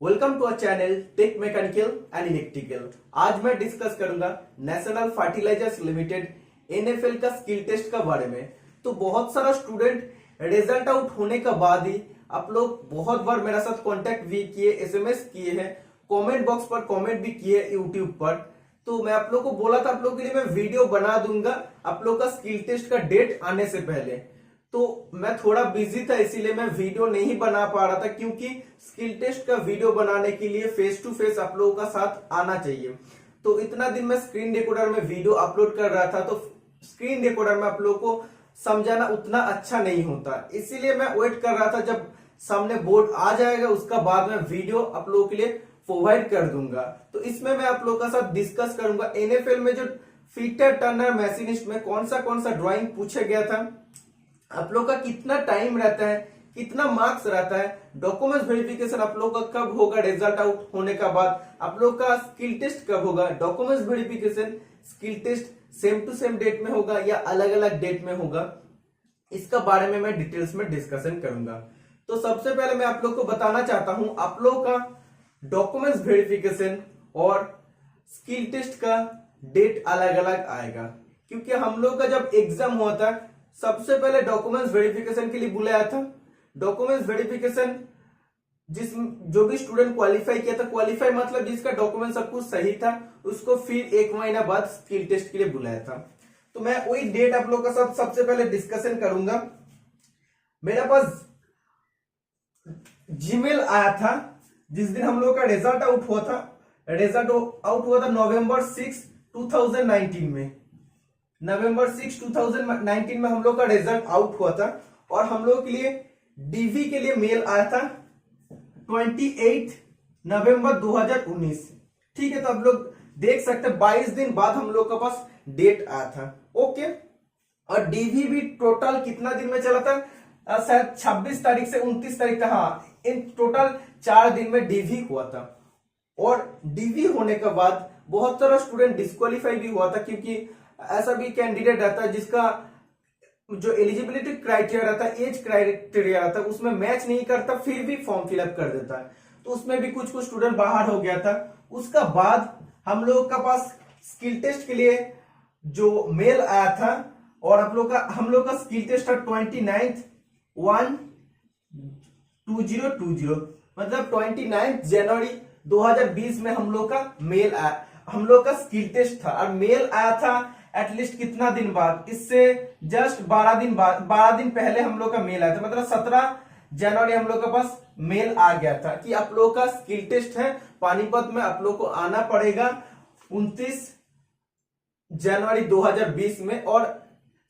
Welcome to our channel tech mechanical and electrical. आज मैं discuss करूंगा नेशनल फर्टिलाइजर्स लिमिटेड एनएफएल का skill test का बारे में। तो बहुत सारा स्टूडेंट रिजल्ट आउट होने के बाद ही आप लोग बहुत बार मेरे साथ कांटेक्ट भी किए, एसएमएस किए हैं, कमेंट बॉक्स पर कमेंट भी किए यूट्यूब पर। तो मैं आप लोग को बोला था आप लोग के लिए मैं वीडियो बना दूंगा आप लोग का स्किल टेस्ट का डेट आने से पहले। तो मैं थोड़ा बिजी था इसीलिए मैं वीडियो नहीं बना पा रहा था, क्योंकि स्किल टेस्ट का वीडियो बनाने के लिए फेस टू फेस आप लोगों का साथ आना चाहिए। तो इतना दिन मैं स्क्रीन रिकॉर्डर में वीडियो अपलोड कर रहा था, तो स्क्रीन रिकॉर्डर में आप लोगों को समझाना उतना अच्छा नहीं होता, इसीलिए मैं वेट कर रहा था जब सामने बोर्ड आ जाएगा उसका बाद में वीडियो आप लोगों के लिए प्रोवाइड कर दूंगा। तो इसमें मैं आप लोगों का साथ डिस्कस करूंगा एनएफएल में जो फीटर टर्नर मशीनिस्ट में कौन सा ड्राइंग पूछा गया था, आप लोग का कितना टाइम रहता है, कितना मार्क्स रहता है, डॉक्यूमेंट्स वेरिफिकेशन आप लोग का कब होगा रिजल्ट आउट होने का बाद, आप लोग का स्किल टेस्ट कब होगा, documents verification skill test same to same date में होगा या अलग अलग डेट में होगा, इसका बारे में मैं डिटेल्स में डिस्कशन करूंगा। तो सबसे पहले मैं आप लोग को बताना चाहता हूं आप लोग का डॉक्यूमेंट्स वेरिफिकेशन और स्किल टेस्ट का डेट अलग अलग आएगा, क्योंकि हम लोग का जब एग्जाम हुआ था सबसे पहले डॉक्यूमेंट्स वेरिफिकेशन के लिए बुलाया था। डॉक्यूमेंट्स वेरिफिकेशन जो भी स्टूडेंट क्वालिफाई किया था, क्वालिफाई मतलब जिसका डॉक्यूमेंट सब कुछ सही था, उसको फिर एक महीना बाद स्किल टेस्ट के लिए बुलाया था। तो मैं वही डेट आप लोग का साथ सबसे पहले डिस्कशन करूंगा। मेरे पास जीमेल आया था जिस दिन हम लोग का रिजल्ट आउट हुआ था। रिजल्ट आउट हुआ था नवंबर 6, 2019 में। नवंबर 6, 2019 में हम लोग का रिजल्ट आउट हुआ था और हम लोग के लिए डीवी के लिए मेल आया था 28 नवंबर 2019। ठीक है, तो आप लोग देख सकते हैं 22 दिन बाद हम लोग के पास डेट आया था। ओके, और डीवी भी टोटल कितना दिन में चला था, शायद 26 तारीख से 29 तारीख तक। हाँ, इन टोटल 4 दिन में डीवी हुआ था। और डीवी होने के बाद बहुत सारा स्टूडेंट डिस्क्वालीफाई भी हुआ था, क्योंकि ऐसा भी कैंडिडेट रहता है जिसका जो एलिजिबिलिटी क्राइटेरिया रहता है, एज क्राइटेरिया रहता है, उसमें मैच नहीं करता फिर भी फॉर्म फिलअप कर देता है। तो उसमें भी कुछ स्टूडेंट बाहर हो गया था। उसका बाद हम लोग का पास स्किल टेस्ट के लिए जो मेल आया था और हम लोग का स्किल टेस्ट था 29/1/2020, मतलब 29 जनवरी 2020 में हम लोग का मेल आया, हम लोग का स्किल टेस्ट था। और मेल आया था एटलीस्ट कितना दिन बाद, इससे जस्ट 12 दिन बाद, 12 दिन पहले हम लोग का मेल आया था, मतलब 17 जनवरी हम लोग के पास मेल आ गया था कि आप लोग का स्किल टेस्ट है पानीपत में, आप लोग को आना पड़ेगा 29 जनवरी 2020 में। और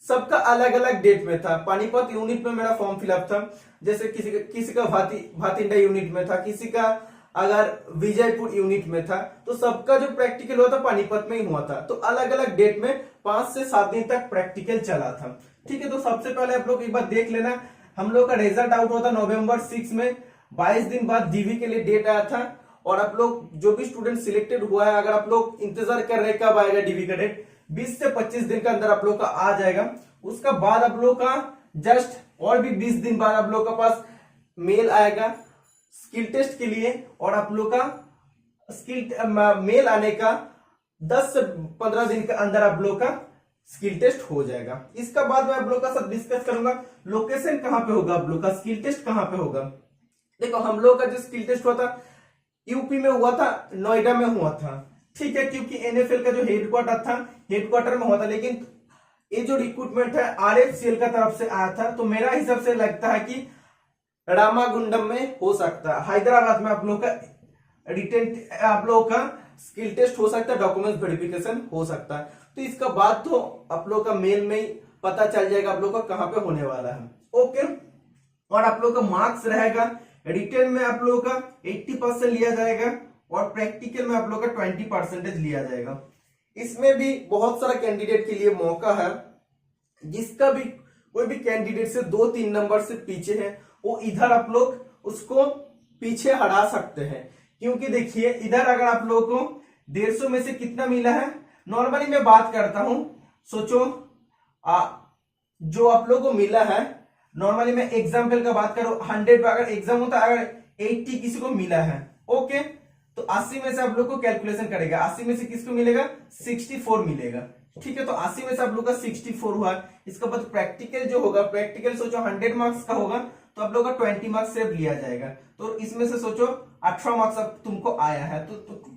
सबका अलग अलग डेट में था। पानीपत यूनिट में मेरा फॉर्म फिलअप था, जैसे किसी का भातिंडा यूनिट में था, किसी का अगर विजयपुर यूनिट में था। तो सबका जो प्रैक्टिकल हुआ था पानीपत में ही हुआ था। तो अलग अलग डेट में 5 से 7 दिन तक प्रैक्टिकल चला था। ठीक है, तो सबसे पहले आप लोग एक बार देख लेना, हम लोग का रिजल्ट आउट हुआ था नवंबर 6 में। 22 दिन बाद डीवी के लिए डेट आया था। और आप लोग जो भी स्टूडेंट सिलेक्टेड हुआ है, अगर आप लोग इंतजार कर रहे कब आएगा डीवी का डेट, 20 से 25 दिन के अंदर आप लोग का आ जाएगा। उसका बाद आप लोग का जस्ट और भी 20 दिन बाद आप लोग का पास मेल आएगा स्किल टेस्ट के लिए। और आप लोग का मेल आने का 10 से 15 दिन के अंदर आप लोग का स्किल टेस्ट हो जाएगा। इसका बाद मैं आप लोग का सब डिस्कस करूंगा लोकेशन कहां पे होगा, आप लोग का स्किल टेस्ट कहां पे होगा। देखो, हम लोग का जो स्किल टेस्ट हुआ था यूपी में हुआ था, नोएडा में हुआ था। ठीक है, क्योंकि एनएफएल का जो हेडक्वार्टर था हेडक्वार्टर में हुआ था, लेकिन ये जो रिक्रूटमेंट है आरएफसीएल का तरफ से आया था। तो मेरा हिसाब से लगता है कि रामागुंडम में हो सकता है, हैदराबाद में आप लोग का रिटेन आप लोग का स्किल टेस्ट हो सकता है, डॉक्यूमेंट्स वेरिफिकेशन हो सकता है। तो इसका बाद तो आप लोग का मेल में ही पता चल जाएगा आप लोग का कहां पे होने वाला है। ओके, और आप लोग का मार्क्स रहेगा, रिटेन में आप लोग का 80% लिया जाएगा और प्रैक्टिकल में आप लोग का 20% लिया जाएगा। इसमें भी बहुत सारा कैंडिडेट के लिए मौका है, जिसका भी कोई भी कैंडिडेट से 2-3 नंबर से पीछे है, वो इधर आप लोग उसको पीछे हटा सकते हैं। क्योंकि देखिए, इधर अगर आप लोग को 150 में से कितना मिला है, नॉर्मली मैं बात करता हूं, सोचो जो आप लोग को मिला है, नॉर्मली मैं एग्जाम्पल का बात करूं, 100 अगर एग्जाम होता है, अगर 80 किसी को मिला है ओके, तो 80 में से आप लोग को कैलकुलेशन करेगा, 80 में से किसको मिलेगा, 64 मिलेगा। ठीक है, तो 80 में से आप लोग का 64 हुआ। इसके बाद प्रैक्टिकल जो होगा, प्रैक्टिकल सोचो 100 मार्क्स का होगा तो आप लोग का 20 मार्क्स सेव लिया जाएगा। तो इसमें से सोचो 18 मार्क्स अब तुमको आया है, तो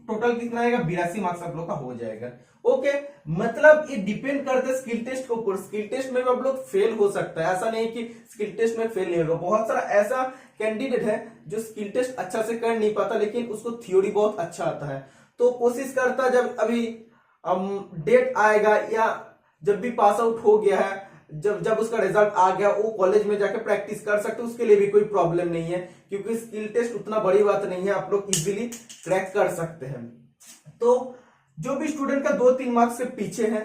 टोटल कितना आएगा, 82 मार्क्स आप लोग का हो जाएगा। ओके, मतलब ये डिपेंड करता है स्किल टेस्ट के ऊपर। स्किल टेस्ट में भी आप लोग फेल हो सकता है, ऐसा नहीं कि स्किल टेस्ट में फेल नहीं होगा। बहुत सारा ऐसा कैंडिडेट है जो स्किल टेस्ट अच्छा से कर नहीं पाता लेकिन उसको थ्योरी बहुत अच्छा आता है। तो कोशिश करता जब अभी डेट आएगा या जब भी पास आउट हो गया है, जब उसका रिजल्ट आ गया, वो कॉलेज में जाकर प्रैक्टिस कर सकते, उसके लिए भी कोई प्रॉब्लम नहीं है, क्योंकि स्किल टेस्ट उतना बड़ी बात नहीं है, आप लोग इजीली क्रैक कर सकते हैं। तो जो भी स्टूडेंट का 2-3 मार्क्स से पीछे है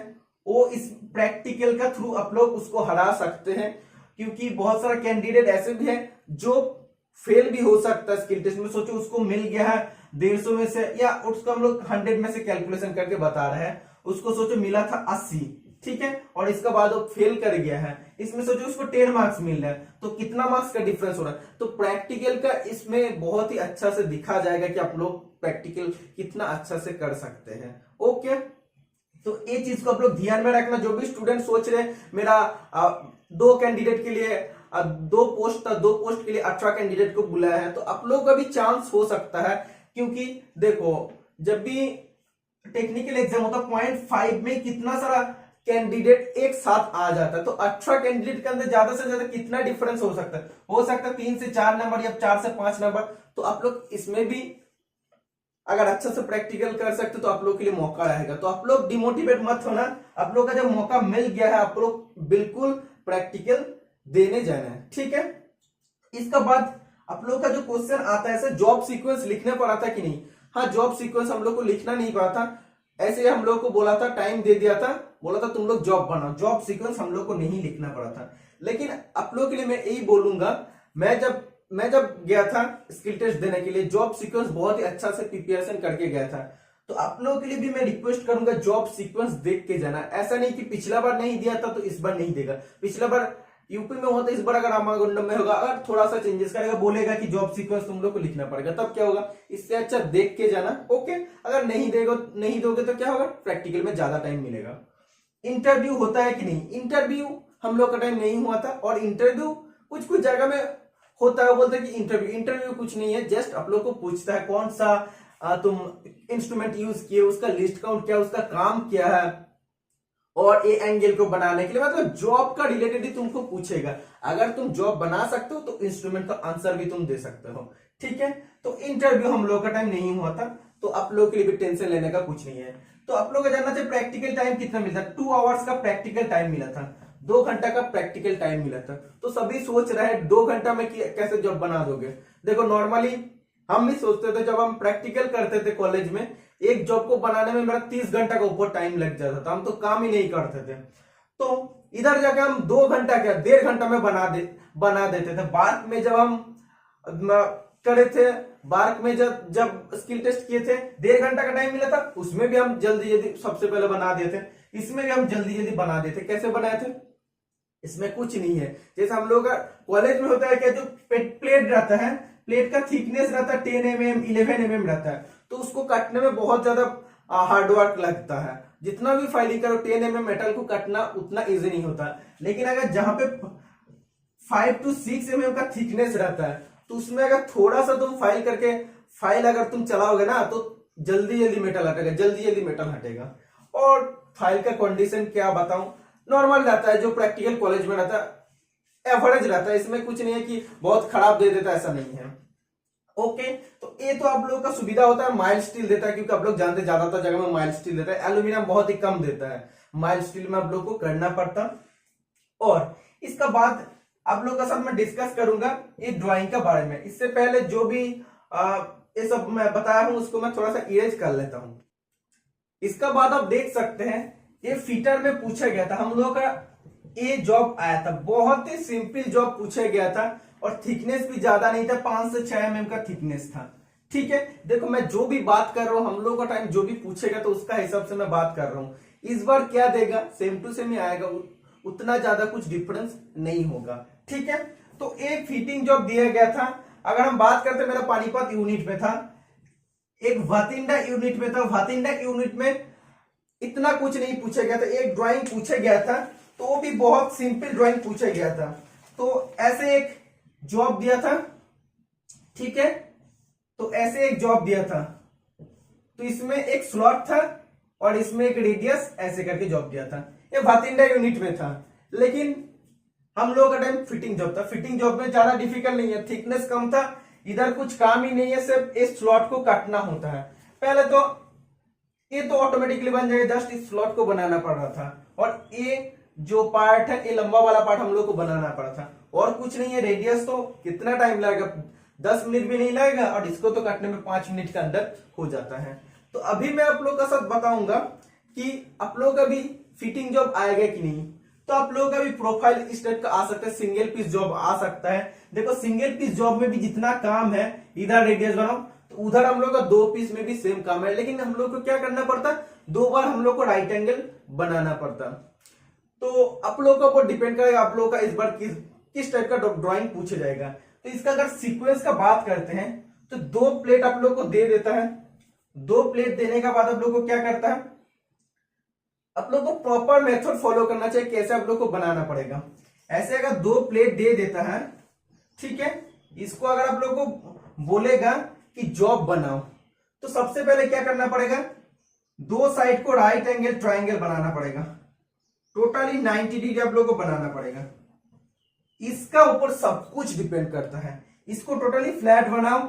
वो इस प्रैक्टिकल का थ्रू आप लोग उसको हरा सकते हैं, क्योंकि बहुत सारा कैंडिडेट ऐसे भी है जो फेल भी हो सकता है स्किल टेस्ट में। सोचो उसको मिल गया है 150 में से, या उसको हम लोग 100 में से कैलकुलेशन करके बता रहे हैं, उसको सोचो मिला था 80, ठीक है, और इसका बाद वो फेल कर गया है, इसमें सोचो उसको 10 मार्क्स मिल रहा है, तो कितना मार्क्स का डिफरेंस हो रहा है। तो प्रैक्टिकल का इसमें बहुत ही अच्छा से दिखा जाएगा कि आप लोग प्रैक्टिकल कितना अच्छा से कर सकते हैं। ओके, तो ये चीज को आप लोग ध्यान में रखना। जो भी स्टूडेंट सोच रहे हैं मेरा 2 कैंडिडेट के लिए 2 पोस्ट था, 2 पोस्ट के लिए 18 कैंडिडेट को बुलाया है, तो आप लोग का भी चांस हो सकता है, क्योंकि देखो जब भी टेक्निकल एग्जाम होता है 0.5 में कितना सारा कैंडिडेट एक साथ आ जाता है, तो 18 कैंडिडेट के अंदर ज्यादा से ज्यादा कितना डिफरेंस हो सकता है, हो सकता है 3 से 4 नंबर या 4 से 5 नंबर। तो आप लोग इसमें भी अगर अच्छा से प्रैक्टिकल कर सकते तो आप लोग के लिए मौका रहेगा। तो आप लोग डिमोटिवेट मत होना, आप लोग का जब मौका मिल गया है आप लोग बिल्कुल प्रैक्टिकल देने जाना है। ठीक है, इसका बाद आप लोग का जो क्वेश्चन आता है, ऐसे जॉब सीक्वेंस लिखने पर आता है कि नहीं। हाँ, जॉब सीक्वेंस हम लोग को लिखना नहीं पड़ा था, ऐसे हम लोग को बोला था, टाइम दे दिया था, बोला था तुम लोग जॉब बनाओ, जॉब सीक्वेंस हम लोग को नहीं लिखना पड़ा था। लेकिन आप लोग के लिए मैं यही बोलूंगा, मैं जब गया था स्किल टेस्ट देने के लिए, जॉब सीक्वेंस बहुत ही अच्छा से प्रिपरेशन करके गया था। तो आप लोगों के लिए भी मैं रिक्वेस्ट करूंगा जॉब सीक्वेंस देख के जाना। ऐसा नहीं कि पिछला बार नहीं दिया था तो इस बार नहीं देगा, पिछला बार यूपी में होता, इस बार अगर रामागुंडम में होगा, अगर थोड़ा सा चेंजेस करेगा, बोलेगा कि जॉब सीक्वेंस तुम लोग को लिखना पड़ेगा, तब क्या होगा, इससे अच्छा देख के जाना। ओके, अगर नहीं दोगे तो क्या होगा, प्रैक्टिकल में ज्यादा टाइम मिलेगा। इंटरव्यू होता है कि नहीं, इंटरव्यू हम लोग का टाइम नहीं हुआ था, और इंटरव्यू कुछ जगह में होता है, बोलते हैं कि इंटरव्यू कुछ नहीं है, जस्ट आप लोग को पूछता है कौन सा तुम इंस्ट्रूमेंट यूज किए, उसका लिस्ट काउंट क्या, उसका काम क्या है, और ए एंगल को बनाने के लिए, मतलब जॉब का रिलेटेड ही तुमको पूछेगा। अगर तुम जॉब बना सकते हो तो इंस्ट्रूमेंट का आंसर भी तुम दे सकते हो। ठीक है, तो इंटरव्यू हम लोग का टाइम नहीं हुआ था, तो आप लोग के लिए भी टेंशन लेने का कुछ नहीं है। तो आप लोग को जानना चाहिए प्रैक्टिकल टाइम कितना मिलता है। 2 आवर्स का प्रैक्टिकल टाइम मिला था, 2 घंटा का प्रैक्टिकल टाइम मिला था। तो सभी सोच रहे हैं 2 घंटा में कैसे जॉब बना दोगे। देखो नॉर्मली हम भी सोचते थे, जब हम प्रैक्टिकल करते थे कॉलेज में, एक जॉब को बनाने में मेरा 30 घंटा का ऊपर टाइम लग जाता था, हम तो काम ही नहीं करते थे। तो इधर जाकर हम 2 घंटा क्या 1.5 घंटा में बना देते थे। बार्क में जब हम करे थे, बार्क में जब स्किल टेस्ट किए थे, 1.5 घंटा का टाइम मिला था, उसमें भी हम जल्दी सबसे पहले बना देते, इसमें भी हम जल्दी बना देते। कैसे बनाए थे, इसमें कुछ नहीं है, जैसे हम लोग का कॉलेज में होता है क्या, जो प्लेट रहता है, प्लेट का थिकनेस रहता है 10 mm 11 mm रहता है, तो उसको काटने में बहुत ज्यादा हार्डवर्क लगता है। जितना भी फाइलिंग करो 10 mm मेटल को काटना उतना इजी नहीं होता। लेकिन अगर जहां पे 5 to 6 mm का थिकनेस रहता है, तो उसमें अगर थोड़ा सा तुम फाइल करके फाइल अगर तुम चलाओगे ना, तो जल्दी मेटल हटेगा, जल्दी मेटल हटेगा। और फाइल का कंडीशन क्या बताऊं, नॉर्मल रहता है, जो प्रैक्टिकल कॉलेज में रहता है एवरेज रहता है, इसमें कुछ नहीं है कि बहुत खराब दे देता है, ऐसा नहीं है। ओके, तो ये तो आप लोगों का सुविधा होता है, माइल्ड स्टील देता है, क्योंकि आप लोग जानते हैं ज्यादातर जगह में माइल्ड स्टील देता है, एल्यूमिनियम बहुत ही कम देता है, माइल्ड स्टील में आप लोग को करना पड़ता। और इसका बाद आप लोग का साथ मैं डिस्कस करूंगा ये ड्राइंग के बारे में। इससे पहले जो भी ये सब मैं बताया हूं उसको मैं थोड़ा सा इरेज कर लेता हूं। इसका बाद आप देख सकते हैं ये फीटर में पूछा गया था, हम लोगों का ये जॉब आया था, बहुत ही सिंपल जॉब पूछा गया था, और थिकनेस भी ज्यादा नहीं था, 5 से 6 mm का थिकनेस था। ठीक है, देखो मैं जो भी बात कर रहा हूं, हम लोग का टाइम जो भी पूछेगा तो उसका हिसाब से मैं बात कर रहा हूं। इस बार क्या देगा, सेम टू सेम ही आएगा, उतना ज्यादा कुछ डिफरेंस नहीं होगा। ठीक है, तो एक फिटिंग जॉब दिया गया था। अगर हम बात करते, मेरा पानीपत यूनिट में था, एक वातिंडा यूनिट में था। वातिंडा यूनिट में इतना कुछ नहीं पूछा गया था, एक ड्राइंग पूछा गया था, तो वो भी बहुत सिंपल ड्राइंग पूछा गया था। तो ऐसे एक जॉब दिया था, ठीक है, तो ऐसे एक जॉब दिया था, तो इसमें एक स्लॉट था और इसमें एक रेडियस ऐसे करके जॉब दिया था। ये वातिंडा यूनिट में था, लेकिन हम लोग का टाइम फिटिंग जॉब था। फिटिंग जॉब में ज्यादा डिफिकल्ट नहीं है, थिकनेस कम था, इधर कुछ काम ही नहीं है, सिर्फ इस स्लॉट को काटना होता है। पहले तो ये तो ऑटोमेटिकली बन जाएगा, जस्ट इस स्लॉट को बनाना पड़ रहा था, और ये जो पार्ट है, ये लंबा वाला पार्ट हम लोग को बनाना पड़ा था, और कुछ नहीं है। रेडियस तो कितना टाइम लगेगा, 10 मिनट भी नहीं लगेगा, और इसको तो काटने में 5 मिनट के अंदर हो जाता है। तो अभी मैं आप लोग का साथ बताऊंगा कि आप लोग का भी फिटिंग जॉब आएगा कि नहीं। तो आप लोगों का भी प्रोफाइल इस टाइप का आ सकता है, सिंगल पीस जॉब आ सकता है। देखो सिंगल पीस जॉब में भी जितना काम है, इधर रेडियस बनाओ, तो उधर हम लोग का 2 पीस में भी सेम काम है, लेकिन हम लोग को क्या करना पड़ता, 2 बार हम लोग को राइट एंगल बनाना पड़ता। तो आप लोग का ऊपर डिपेंड करेगा आप लोग का इस बार किस टाइप का ड्राइंग पूछा जाएगा। तो इसका अगर सीक्वेंस का बात करते हैं, तो 2 प्लेट आप लोग को दे देता है। 2 प्लेट देने के बाद आप लोग को क्या करता है, आप लोग को प्रॉपर मेथड फॉलो करना चाहिए, कैसे आप लोग को बनाना पड़ेगा। ऐसे अगर 2 प्लेट दे देता है, ठीक है, इसको अगर आप लोग को बोलेगा कि जॉब बनाओ, तो सबसे पहले क्या करना पड़ेगा, 2 साइड को राइट एंगल ट्राइंगल बनाना पड़ेगा, टोटली 90 डिग्री आप लोग को बनाना पड़ेगा। इसका ऊपर सब कुछ डिपेंड करता है। इसको टोटली फ्लैट बनाओ,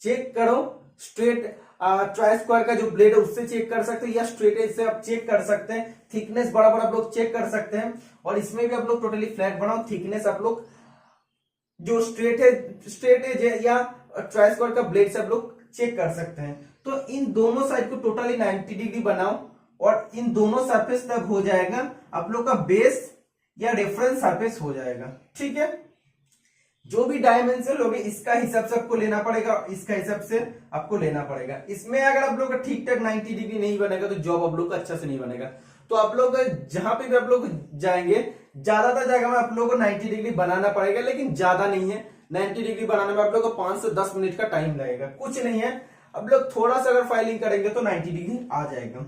चेक करो, स्ट्रेट ट्राई स्क्वायर का जो ब्लेड है उससे चेक कर सकते हैं, या स्ट्रेट एज से आप चेक कर सकते हैं, थिकनेस बड़ा बड़ा आप लोग चेक कर सकते हैं। और इसमें भी आप लोग टोटली फ्लैट बनाओ, थिकनेस आप लोग जो स्ट्रेट एज है या ट्राई स्क्वायर का ब्लेड से आप लोग चेक कर सकते हैं। तो इन दोनों साइड को टोटली 90 डिग्री बनाओ, और इन दोनों सरफेस तक हो जाएगा आप लोग का बेस या रेफरेंस सरफेस हो जाएगा, ठीक है। जो भी डायमेंशन लोगे इसका हिसाब से आपको लेना पड़ेगा, इसका हिसाब से आपको लेना पड़ेगा। इसमें अगर आप लोग का ठीक ठाक 90 डिग्री नहीं बनेगा तो जॉब आप लोग का अच्छा से नहीं बनेगा। तो आप लोग जहां पे भी आप लोग जाएंगे, ज्यादातर जगह में आप लोग को 90 डिग्री बनाना पड़ेगा, लेकिन ज्यादा नहीं है। 90 डिग्री बनाने में आप लोग को 5 से 10 मिनट का टाइम लगेगा, कुछ नहीं है। अब लोग थोड़ा सा अगर फाइलिंग करेंगे तो 90 डिग्री आ जाएगा।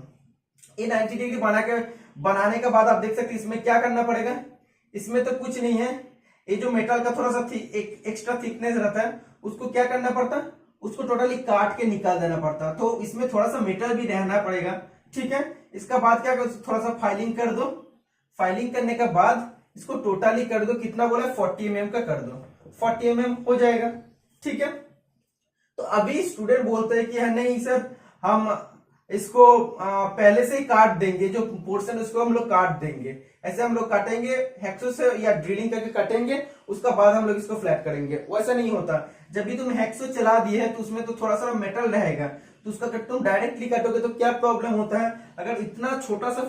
ये 90 डिग्री बनाने के बाद आप देख सकते हैं इसमें क्या करना पड़ेगा। इसमें तो कुछ नहीं है, ये जो मेटल का थोड़ा सा एक एक्स्ट्रा थिकनेस रहता है उसको क्या करना पड़ता है, उसको टोटली काट के निकाल देना पड़ता। तो इसमें थोड़ा सा मेटल भी रहना पड़ेगा, ठीक है। इसका बाद क्या करो, थोड़ा सा फाइलिंग कर दो। फाइलिंग करने के बाद इसको टोटली कर दो, कितना बोला 40 mm का कर दो, 40 mm हो जाएगा, ठीक है। तो अभी स्टूडेंट बोलते हैं कि है नहीं सर हम इसको पहले से ही काट देंगे, जो पोर्शन उसको हम लोग काट देंगे। ऐसे हम लोग काटेंगे हैक्सो से या ड्रिलिंग करके काटेंगे, उसका बाद हम लोग इसको फ्लैट करेंगे। वैसा नहीं होता, जब भी तुम हैक्सो चला दिए है तो उसमें तो थोड़ा सा मेटल रहेगा, तो उसका तुम डायरेक्टली काटोगे तो क्या प्रॉब्लम होता है, अगर इतना छोटा सा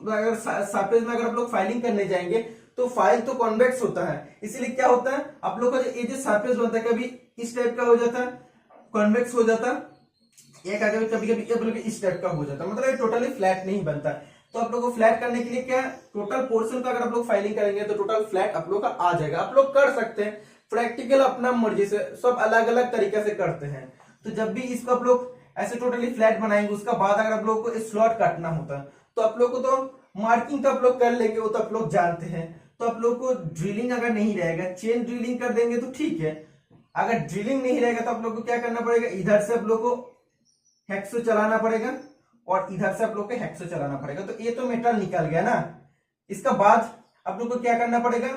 अगर सरफेस में अगर आप लोग फाइलिंग करने जाएंगे तो फाइल तो कॉन्वेक्स होता है, इसीलिए क्या होता है आप लोग का ये जो सरफेस बनता है कभी इस टाइप का हो जाता है, कॉन्वेक्स हो जाता है, एक आगे कभी कभी इस टाइप का हो जाता है, मतलब ये टोटली फ्लैट नहीं बनता। तो आप लोग को फ्लैट करने के लिए क्या, टोटल पोर्शन का अगर आप लोग फाइलिंग करेंगे तो टोटल फ्लैट आप लोग का आ जाएगा। आप लोग कर सकते हैं प्रैक्टिकल अपना मर्जी से, सब अलग अलग तरीके से करते हैं। तो जब भी इसको आप लोग ऐसे टोटली फ्लैट बनाएंगे, उसका बाद अगर आप लोग को स्लॉट काटना होता है तो आप लोग को तो मार्किंग तो आप लोग कर लेंगे, वो तो आप लोग जानते हैं। तो आप लोग को ड्रिलिंग अगर नहीं रहेगा, चेन ड्रिलिंग कर देंगे तो ठीक है। अगर ड्रिलिंग नहीं रहेगा तो आप लोग को क्या करना पड़ेगा, इधर से आप लोग को हेक्सो चलाना पड़ेगा और इधर से आप लोग को हेक्सो चलाना पड़ेगा। तो ये तो मेटल निकल गया ना। इसका बाद आप लोग को क्या करना पड़ेगा,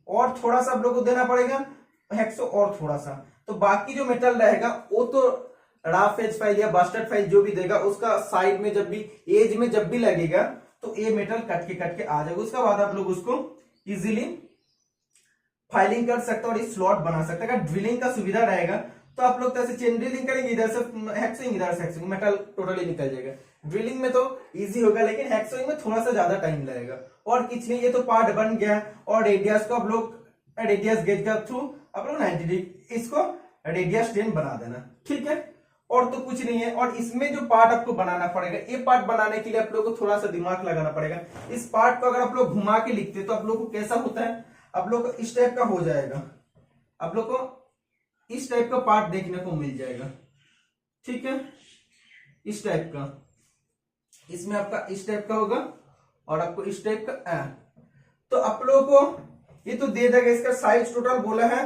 और थोड़ा सा आप लोग को देना पड़ेगा हेक्सो, और थोड़ा सा। तो बाकी जो मेटल रहेगा वो तो रफ एज फाइल या बास्टर्ड फाइल जो भी देगा, उसका साइड में जब भी एज में जब भी लगेगा तो ये मेटल कट के आ जाएगा। उसका बाद आप लोग उसको इजीली फाइलिंग कर सकते हैं और स्लॉट बना सकते हैं। अगर ड्रिलिंग का सुविधा रहेगा तो आप लोग तो ऐसे चेन ड्रिलिंग करेंगे, इधर से हेक्सिंग इधर से हेक्सिंग, मेटल टोटली निकल जाएगा। ड्रिलिंग में तो इजी होगा, लेकिन हेक्सिंग में थोड़ा सा ज्यादा टाइम लगेगा। और कुछ नहीं, ये तो पार्ट बन गया। और रेडियस को आप लोग रेडियस गेज के थ्रू आप लोग 90 डिग्री इसको रेडियस 10 बना देना, ठीक है। और तो कुछ नहीं है। और इसमें जो पार्ट आपको बनाना पड़ेगा, ये पार्ट बनाने के लिए आप लोग को थोड़ा सा दिमाग लगाना पड़ेगा। इस पार्ट को अगर आप लोग घुमा के लिखते तो आप लोग को कैसा होता है, आप लोग को इस टाइप का हो जाएगा, आप लोग को इस टाइप का पार्ट देखने को मिल जाएगा, ठीक है, इस टाइप का, इसमें आपका इस टाइप का होगा और आपको इस टाइप का तो आप लोगों को ये तो दे देगा। इसका साइज टोटल बोला है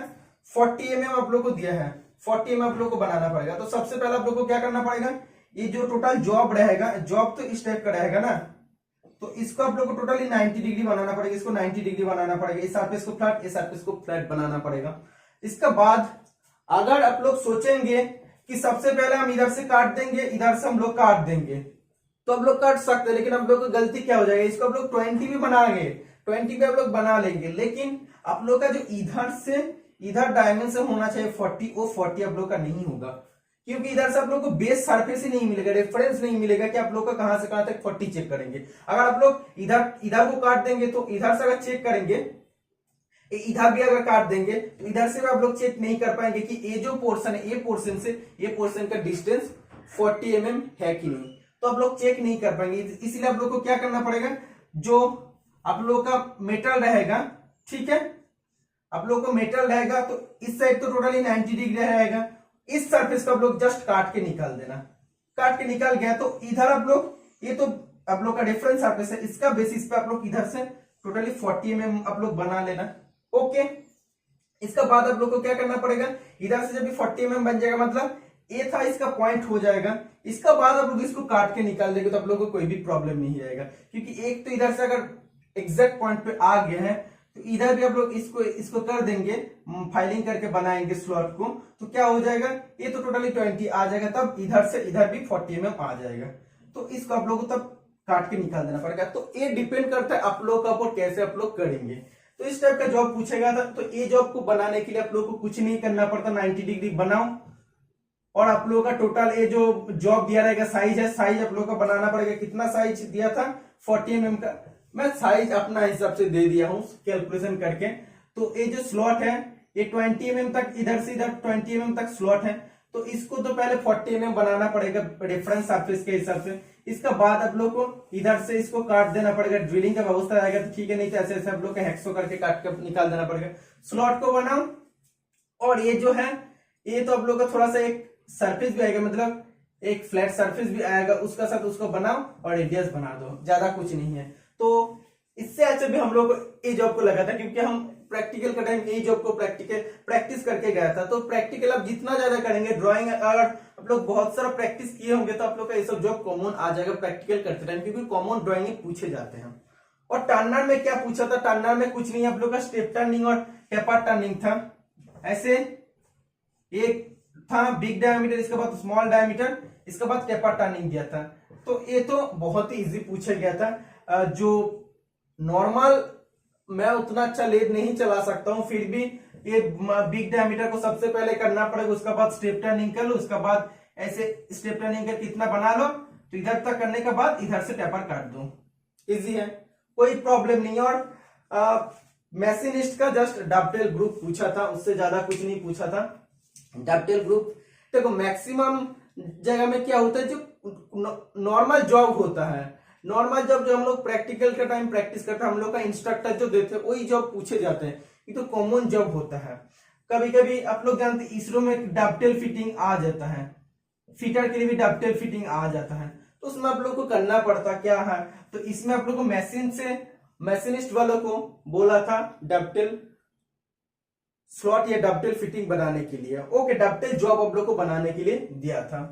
40 mm आप लोग को दिया है, 40 mm आप लोग को बनाना पड़ेगा। तो सबसे पहले आप लोग को क्या करना पड़ेगा, ये जो टोटल जॉब रहेगा, जॉब तो इस टाइप का रहेगा ना, तो इसको आप लोग को टोटली 90 डिग्री बनाना पड़ेगा, इसको 90 डिग्री बनाना पड़ेगा, इस साइड पे इसको फ्लैट, इस साइड पे इसको फ्लैट बनाना पड़ेगा। इसका बाद अगर आप लोग सोचेंगे कि सबसे पहले हम इधर से काट देंगे, इधर से हम लोग काट देंगे, तो आप लोग काट सकते हैं, लेकिन आप लोग को गलती क्या हो जाएगी, इसको आप लोग 20 भी बनाएंगे, 20 भी आप लोग बना लेंगे, लेकिन आप लोग का जो इधर से इधर डायमेंशन होना चाहिए 40, वो 40 आप लोग का नहीं होगा, क्योंकि इधर से आप लोग को बेस सरफेस ही नहीं मिलेगा, रेफरेंस नहीं मिलेगा कि आप लोग का कहां से कहां तक 40 चेक करेंगे। अगर आप लोग इधर इधर को काट देंगे तो इधर से अगर चेक करेंगे, इधर भी अगर काट देंगे तो इधर से भी आप लोग चेक नहीं कर पाएंगे कि ये जो पोर्शन है, ये पोर्शन से ये पोर्शन का डिस्टेंस 40 mm है कि नहीं, तो आप लोग चेक नहीं कर पाएंगे। इसलिए आप लोग को क्या करना पड़ेगा, जो आप लोग का मेटल रहेगा, ठीक है, आप लोग को मेटल रहेगा तो इस साइड तो टोटली 90 डिग्री रहेगा, इस सरफेस को आप लोग जस्ट काट के निकाल देना, काट के निकाल गया तो इधर आप लोग, ये तो आप लोग का डिफरेंस सरफेस है, इसका बेसिस पे आप लोग इधर से टोटली 40 mm आप लोग बना लेना। ओके, इसका बाद आप लोग को क्या करना पड़ेगा, इधर से जब भी 40 mm बन जाएगा, मतलब ये था इसका पॉइंट हो जाएगा, इसका बाद आप लोग इसको काट के निकाल देंगे तो आप लोग को कोई भी प्रॉब्लम नहीं आएगा, क्योंकि एक तो इधर से अगर एग्जैक्ट पॉइंट पे आ गए हैं तो इधर भी आप लोग इसको कर देंगे, फाइलिंग करके बनाएंगे स्लॉट को, तो क्या हो जाएगा, ये तो टोटली 20 आ जाएगा, तब इधर से इधर भी 40 mm आ जाएगा, तो इसको आप लोग को तब काट के निकाल देना पड़ेगा। तो ये डिपेंड करता है आप लोग का ऊपर कैसे आप लोग करेंगे। तो इस टाइप का जॉब पूछेगा था, तो ये जॉब को बनाने के लिए आप लोग को कुछ नहीं करना पड़ता, 90 डिग्री बनाओ और आप लोगों का टोटल ये जो जॉब दिया रहेगा साइज है, साइज आप लोग का बनाना पड़ेगा। कितना साइज दिया था, 40 mm का, मैं साइज अपना हिसाब से दे दिया हूं कैलकुलेशन करके। तो ये जो स्लॉट है ये 20 mm तक, इधर से इधर 20 mm तक स्लॉट है, तो इसको तो पहले 40 mm बनाना पड़ेगा रेफरेंस सरफेस के हिसाब से। इसका बाद आप लोग को इधर से इसको काट देना पड़ेगा, ड्रिलिंग का व्यवस्था रहेगा तो ठीक है, नहीं तो ऐसे ऐसे आप लोग का हेक्सो करके काट कर निकाल देना पड़ेगा। स्लॉट को बनाओ और ये जो है ये तो आप लोग का थोड़ा सा एक सरफेस भी आएगा, मतलब एक फ्लैट सरफेस भी आएगा, उसका साथ उसको बनाओ और रेडियस बना दो, ज्यादा कुछ नहीं है। तो इससे अच्छा भी हम लोग को ये जॉब को लगा था, क्योंकि हम प्रैक्टिकल का टाइम ये जॉब को प्रैक्टिस करके गया था। तो प्रैक्टिकल आप जितना ज्यादा करेंगे, ड्राइंग अगर आप लोग बहुत सारा प्रैक्टिस किए होंगे तो आप लोग का ये सब जॉब कॉमन आ जाएगा प्रैक्टिकल करते टाइम, क्योंकि कॉमन ड्राइंग पूछे जाते हैं। और टर्नर में क्या पूछा था, टर्नर में कुछ नहीं, आप लोग का स्टेप टर्निंग और टेपर टर्निंग था। ऐसे एक था बिग डायमीटर, इसके बाद स्मॉल डायमीटर, इसके बाद टेपर टर्निंग दिया था। तो ये तो बहुत ही इजी पूछा गया था। जो नॉर्मल मैं उतना अच्छा लेद नहीं चला सकता हूं, फिर भी ये बिग डायमीटर को सबसे पहले करना पड़ेगा, उसके बाद स्टेप टर्निंग कर लो, उसके बाद ऐसे स्टेप टर्निंग करके इतना बना लो, तो इधर तक करने के बाद इधर से टेपर काट दो, इजी है, कोई प्रॉब्लम नहीं है। और मैशिनिस्ट का जस्ट डबटेल ग्रुप पूछा था, उससे ज्यादा कुछ नहीं पूछा था। डबटेल ग्रुप देखो मैक्सिमम जगह में क्या होता है, जो नॉर्मल जॉब होता है, नॉर्मल जॉब जो हम लोग प्रैक्टिकल का टाइम प्रैक्टिस करते हैं, हम लोग का इंस्ट्रक्टर जो देते हैं वही जॉब पूछे जाते हैं, ये तो कॉमन जॉब होता है। कभी कभी आप लोग जानते हैं इसरो में डबटेल फिटिंग आ जाता है, फिटर के लिए भी डबटेल फिटिंग आ जाता है, तो उसमें आप लोग को करना पड़ता क्या है, तो इसमें आप लोग को मैशिनिस्ट वालों को बोला था डबटेल स्लॉट या डबटेल फिटिंग बनाने के लिए। ओके, डबटेल जॉब आप लोग को बनाने के लिए दिया था।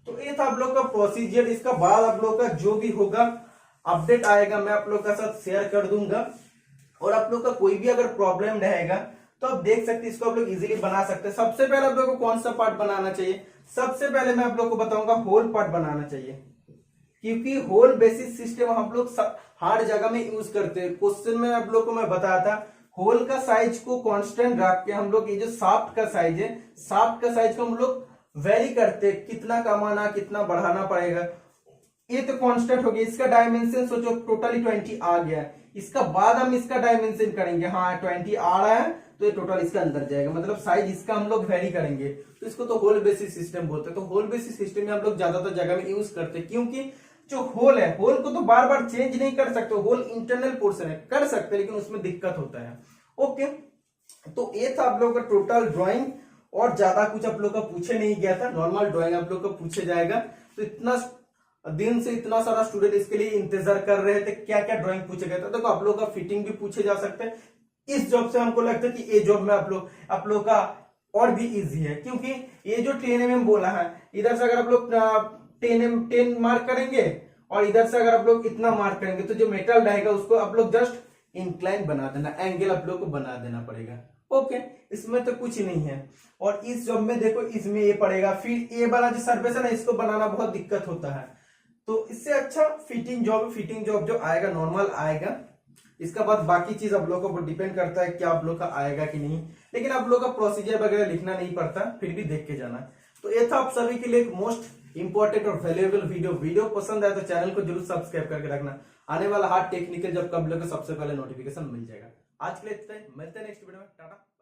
तो ये था आप लोग का प्रोसीजर। इसका बाद आप लोग का जो भी होगा अपडेट आएगा, मैं आप लोग का साथ शेयर कर दूंगा। और आप लोग का कोई भी अगर प्रॉब्लम रहेगा तो आप देख सकते हैं, इसको आप लोग इजीली बना सकते हैं। सबसे पहले आप लोग को कौन सा पार्ट बनाना चाहिए, सबसे पहले मैं आप लोग को बताऊंगा होल पार्ट बनाना चाहिए, क्योंकि होल बेसिस सिस्टम हम लोग हर जगह में यूज करते हैं। क्वेश्चन में आप लोग को मैं बताया था, होल का साइज को कांस्टेंट रख के हम लोग ये जो शाफ्ट का साइज है, शाफ्ट का साइज को हम लोग वेरी करते, कितना कमाना कितना बढ़ाना पड़ेगा, ये तो कांस्टेंट हो गया। इसका डायमेंशन सोचो टोटली 20 आ गया, इसका बाद हम इसका डायमेंशन करेंगे, हाँ 20 आ रहा है तो ये टोटल इसका अंदर जाएगा, मतलब साइज इसका हम लोग वेरी करेंगे। तो इसको तो होल बेसिस सिस्टम बोलते हैं। तो होल बेसिस सिस्टम में हम लोग ज्यादातर जगह में यूज करते हैं, क्योंकि जो होल है, होल को तो बार बार चेंज नहीं कर सकते, होल इंटरनल पोर्शन है, कर सकते लेकिन उसमें दिक्कत होता है। ओके, तो ये था आप लोगों का टोटल ड्राइंग। और ज्यादा कुछ आप लोग का पूछे नहीं गया था, नॉर्मल ड्राइंग आप लोग का पूछे जाएगा। तो इतना दिन से इतना सारा स्टूडेंट इसके लिए इंतजार कर रहे थे क्या क्या ड्राइंग पूछे गए थे। देखो आप लोग का फिटिंग भी पूछे जा सकते हैं। इस जॉब से हमको लगता है कि ये जॉब में आप लोग का और भी इजी है, क्योंकि ये जो 10 mm बोला है, इधर से अगर आप लोग 10 मार्क करेंगे और इधर से अगर आप लोग इतना मार्क करेंगे तो जो मेटल रहेगा उसको आप लोग जस्ट इंक्लाइन बना देना, एंगल आप लोग को बना देना पड़ेगा। ओके, इसमें तो कुछ नहीं है। और इस जॉब में देखो इसमें ये पड़ेगा, फिर ये वाला जो सर्फेस है ना इसको बनाना बहुत दिक्कत होता है। तो इससे अच्छा फिटिंग जॉब जो आएगा नॉर्मल आएगा। इसका बाद बाकी चीज आप लोगों को डिपेंड करता है क्या आप लोग का आएगा कि नहीं, लेकिन आप लोग का प्रोसीजर वगैरह लिखना नहीं पड़ता, फिर भी देख के जाना। तो ये था आप सभी के लिए एक मोस्ट इंपॉर्टेंट और वैल्यूएबल वीडियो पसंद आया तो चैनल को जरूर सब्सक्राइब करके रखना। आने वाला हार्ड टेक्निकल जब कब लोग सबसे पहले नोटिफिकेशन मिल जाएगा। आज के लिए इतना ही, मिलते हैं नेक्स्ट वीडियो में। टाटा।